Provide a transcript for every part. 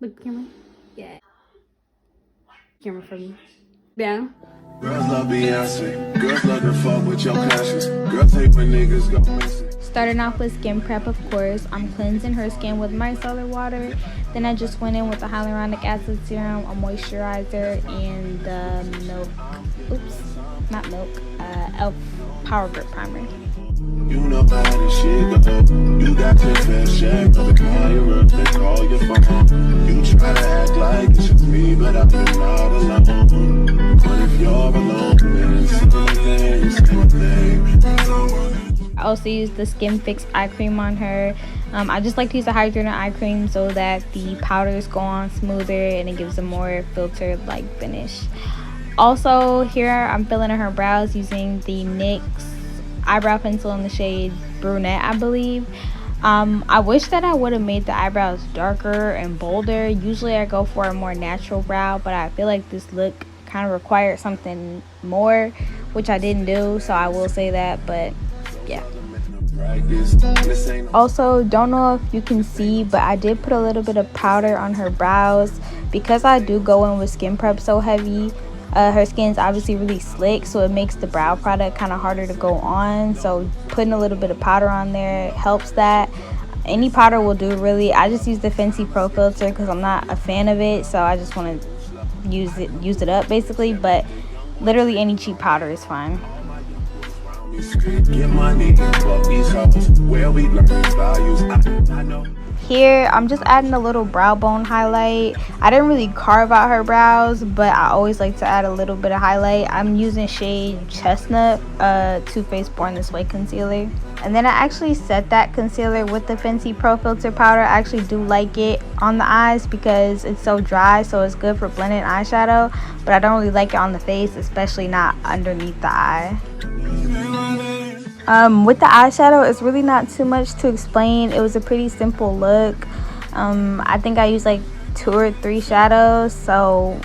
Look, camera. Yeah. Camera for me. Down. Girls love Beyonce. Girls love to fuck with your conscience. Girls hate when niggas go missing. Starting off with skin prep, of course. I'm cleansing her skin with micellar water. Then I just went in with the hyaluronic acid serum, a moisturizer, and the milk. Oops, not milk. Elf Power Grip Primer. You know how this shit go. You got your fair share of the call you up and call your phone. You try to act like it's just me, but I'm not alone. But if you're alone, then it's same thing. I also use the Skin Fix eye cream on her. I just like to use a hydrating eye cream so that the powders go on smoother and it gives a more filtered like finish. Also here I'm filling in her brows using the NYX eyebrow pencil in the shade Brunette, I believe. I wish that I would have made the eyebrows darker and bolder. Usually I go for a more natural brow, but I feel like this look kind of required something more, which I didn't do, so I will say that. But yeah. Also, don't know if you can see, but I did put a little bit of powder on her brows because I do go in with skin prep so heavy. Her skin's obviously really slick, so it makes the brow product kind of harder to go on. So putting a little bit of powder on there helps that. Any powder will do, really. I just use the Fenty Pro Filter because I'm not a fan of it, so I just want to use it up basically. But literally any cheap powder is fine. Here I'm just adding a little brow bone highlight. I didn't really carve out her brows, but I always like to add a little bit of highlight. I'm using shade Chestnut Too Faced Born This Way concealer, and then I actually set that concealer with the Fenty Pro Filter powder. I actually do like it on the eyes because it's so dry, so it's good for blending eyeshadow, but I don't really like it on the face, especially not underneath the eye. With the eyeshadow, it's really not too much to explain. It was a pretty simple look. I think I used like 2 or 3 shadows, so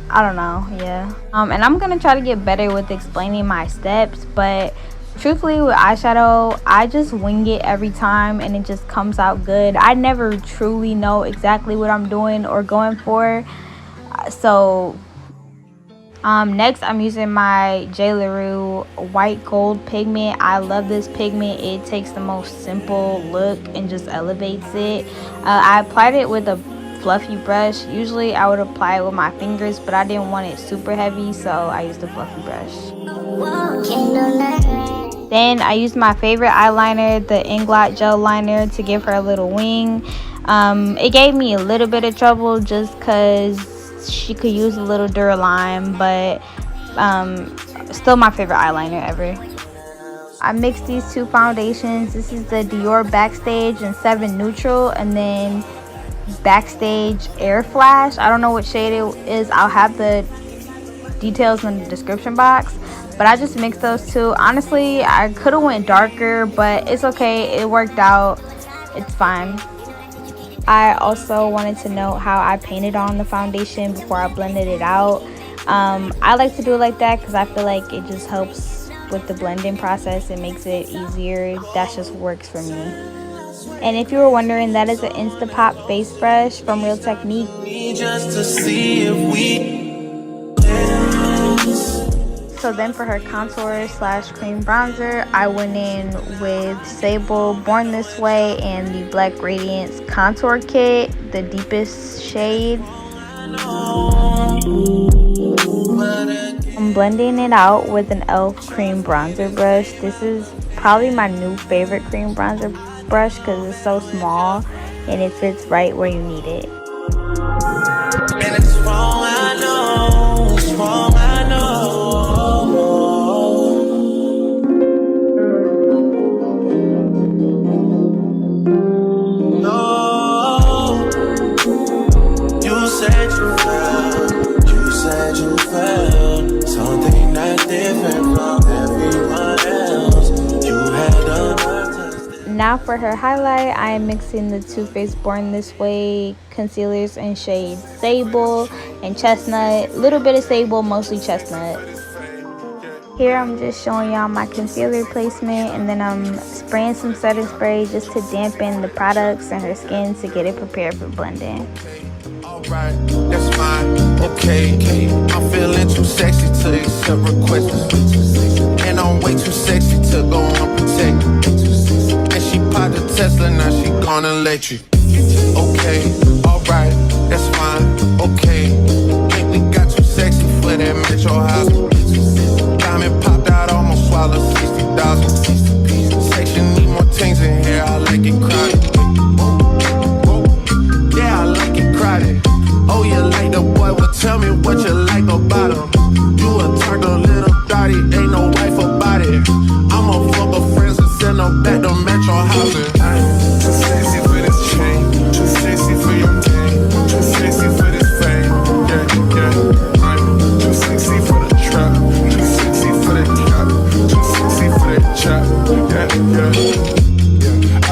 I don't know. Yeah. And I'm gonna try to get better with explaining my steps, but truthfully with eyeshadow, I just wing it every time and it just comes out good. I never truly know exactly what I'm doing or going for. So next I'm using my J. LaRue white gold pigment. I love this pigment. It takes the most simple look and just elevates it. I applied it with a fluffy brush. Usually I would apply it with my fingers, but I didn't want it super heavy, so I used a fluffy brush. Then I used my favorite eyeliner, the Inglot gel liner, to give her a little wing. It gave me a little bit of trouble just because she could use a little Duraline, but still my favorite eyeliner ever. I mixed these 2 foundations. This is the Dior Backstage and 7 Neutral, and then Backstage Air Flash. I don't know what shade it is. I'll have the details in the description box, but I just mixed those 2. Honestly, I could have went darker, but it's okay. It worked out. It's fine. I also wanted to know how I painted on the foundation before I blended it out. I like to do it like that because I feel like it just helps with the blending process. It makes it easier. That just works for me. And if you were wondering, that is an Instapop face brush from Real Technique. Just to see if we So then for her contour slash cream bronzer, I went in with Sable Born This Way and the Black Radiance contour kit, the deepest shade. I'm blending it out with an e.l.f. cream bronzer brush. This is probably my new favorite cream bronzer brush because it's so small and it fits right where you need it. and it's wrong, I know. It's wrong, I know. No, you said you felt something that's different from everyone else. You had done. Now for her highlight, I am mixing the Too Faced Born This Way concealers in shades Sable and Chestnut. A little bit of Sable, mostly Chestnut. Here I'm just showing y'all my concealer placement, and then I'm spraying some setting spray just to dampen the products and her skin to get it prepared for blending. Alright, that's fine, okay. I'm feeling too sexy to accept requests, and I'm way too sexy to go unprotected. And she popped a Tesla, now she gone electric. Okay, alright, that's fine, okay. Think we got too sexy for that metro house. Diamond popped out, almost swallowed 60,000. Section need more things in here, I like it crowded. Yeah, I like it crowded. Oh, you like the boy, well tell me what you like about him. You a turtle little thotty, ain't no wife about it. I'm a fuck of friends and send them back to metro housing. I'm too sexy for this chain, too sexy for your game, too sexy for this fame. Yeah, I'm too sexy for the trap, too sexy for that chop, too sexy for that chop. Yeah.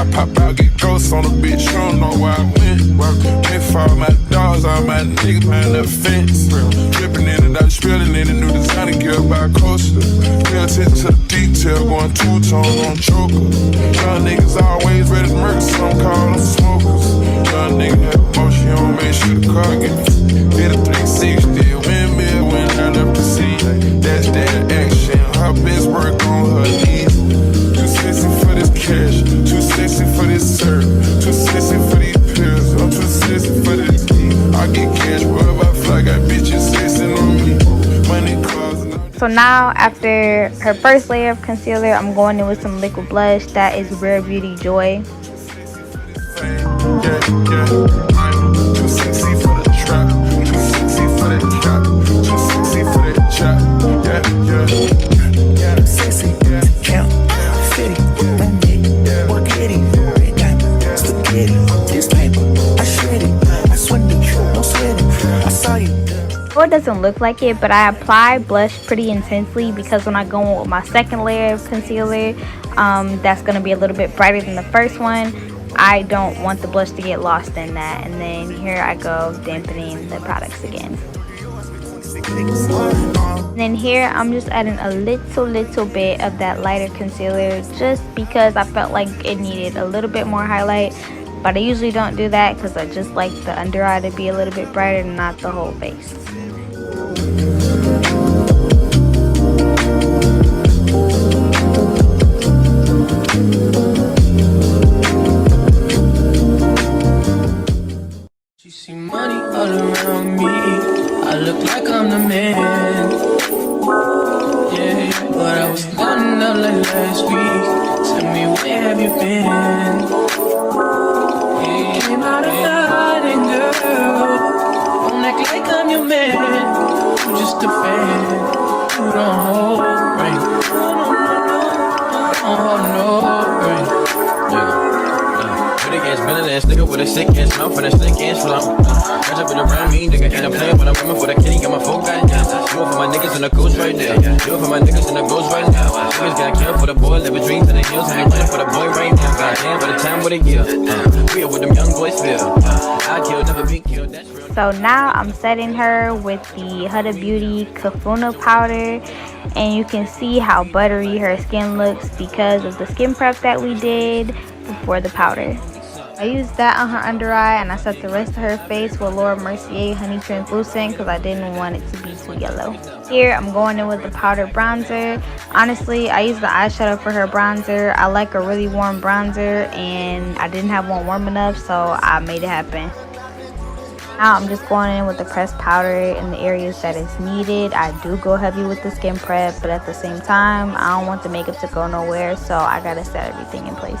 I pop out, get ghosts on a bitch, you don't know where I went. Went for all my dogs, all my niggas behind the fence. Dripping in and out, spilling in the new designer gear by coaster. Pay attention to the detail, going two-tone on choker. Young niggas always ready to murder, some call them smokers. Young nigga have emotion, you don't make sure the car get hit a 360, windmill when I left the scene. That's that action, her best work on her knees. Too sexy for this cash, too sexy for this serve, too sexy for these pills, I'm too sexy for this key. I get cash wherever I fly, got bitches sexing on me. Money, cars, and So now after her first layer of concealer, I'm going in with some liquid blush. That is Ba3 Beauty Joy. yeah, I'm too sexy for the trap, too sexy for that chop, too sexy for that chop. Yeah, sexy, count, city, work it, spaghetti, this paper, I shred it, I sweat it, no sweating, I saw you. It doesn't look like it, but I apply blush pretty intensely because when I go in with my second layer of concealer, that's going to be a little bit brighter than the first one. I don't want the blush to get lost in that. And then here I go dampening the products again. And then here I'm just adding a little bit of that lighter concealer just because I felt like it needed a little bit more highlight. But I usually don't do that because I just like the under eye to be a little bit brighter and not the whole face. She see money all around me. I look like I'm the man. Yeah, but I was down out like last week. Tell me where have you been? Yeah, came out of hiding, girl. Don't act like I'm your man. I'm just a fan. You don't hold right. Don't hold no right. Big ass villain ass nigga with a sick ass mouth and a sick ass flow. Catch up with around me, nigga, and I'm playing when I'm women for the kitty, got my phone got down. Do it for my niggas in the coast right now. Do it for my niggas in the ghost right now. Niggas got killed for the boy, living dreams in the hills, and I'm playing for the boy right now. Goddamn, by the time of the year, we are what them young boys feel. I kill, never be killed, that's real. So now I'm setting her with the Ba3 Beauty Kafuna powder, and you can see how buttery her skin looks because of the skin prep that we did before the powder. I used that on her under eye, and I set the rest of her face with Laura Mercier Honey Translucent because I didn't want it to be too yellow. Here I'm going in with the powder bronzer. Honestly, I used the eyeshadow for her bronzer. I like a really warm bronzer, and I didn't have one warm enough, so I made it happen. Now I'm just going in with the pressed powder in the areas that is needed. I do go heavy with the skin prep, but at the same time, I don't want the makeup to go nowhere, so I gotta set everything in place.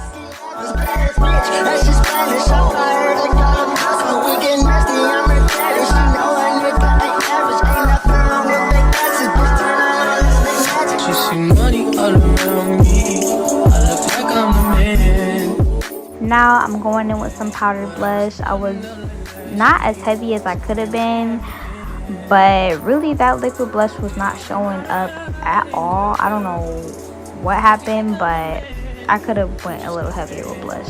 She see money all around me. I look like I'm the man. Now I'm going in with some powdered blush. I was not as heavy as I could have been, but really that liquid blush was not showing up at all. I don't know what happened, but I could have went a little heavier with blush.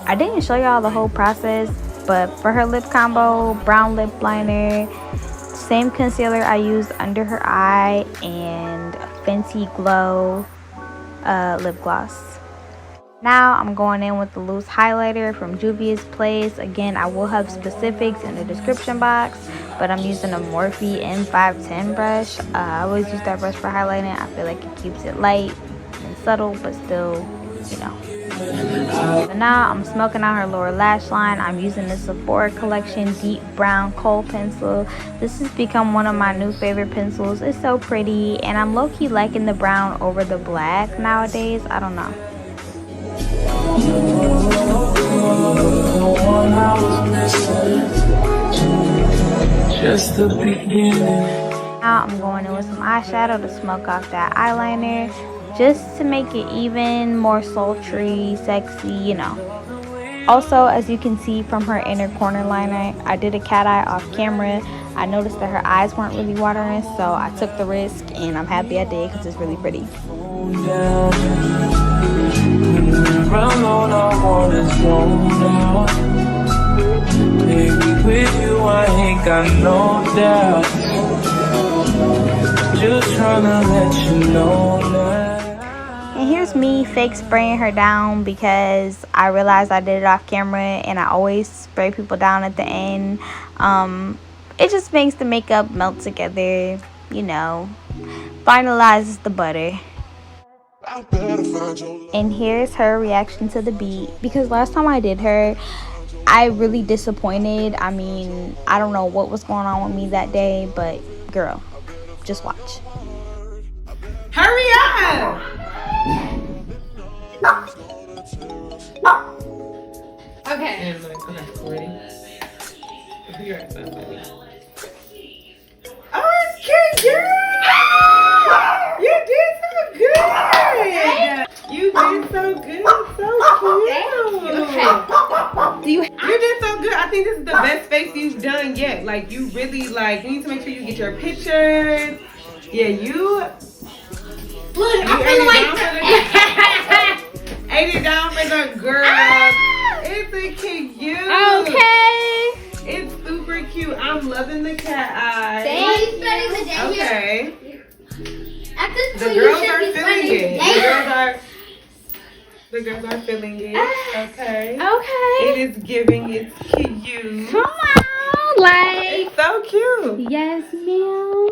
I didn't show y'all the whole process, but for her lip combo, brown lip liner, same concealer I used under her eye, and Fenty Glow lip gloss. Now I'm going in with the loose highlighter from Juvia's Place. Again, I will have specifics in the description box, but I'm using a Morphe M510 brush. I always use that brush for highlighting. I feel like it keeps it light and subtle, but still, you know. So now I'm smoking out her lower lash line. I'm using the Sephora Collection Deep Brown Kohl Pencil. This has become one of my new favorite pencils. It's so pretty, and I'm low-key liking the brown over the black nowadays. I don't know. Just the beginning. Now I'm going in with some eyeshadow to smoke off that eyeliner, just to make it even more sultry, sexy, you know. Also, as you can see from her inner corner liner, I did a cat eye off camera. I noticed that her eyes weren't really watering, so I took the risk, and I'm happy I did because it's really pretty. Baby, with you I ain't got no doubt. Just tryna let you know that. And here's me fake spraying her down because I realized I did it off camera, and I always spray people down at the end. It just makes the makeup melt together, you know, finalizes the butter. And here's her reaction to the beat, because last time I did her, I really disappointed. I mean, I don't know what was going on with me that day, but girl, just watch. Hurry up! Okay. Ready? You're oh, it's cute, girl! You did so good! You did so good, so cute. Okay. You did so good. I think this is the best face you've done yet. Like, you really, like, you need to make sure you get your pictures. Yeah, you... Look, You I ate it down for the girl. It's a cute. Okay. It's super cute. I'm loving the cat eye. Thanks. Okay. After The girls are feeling it. The girls are feeling it. Okay. Okay. It is giving. It's cute. Come on, like. It's so cute. Yes, ma'am.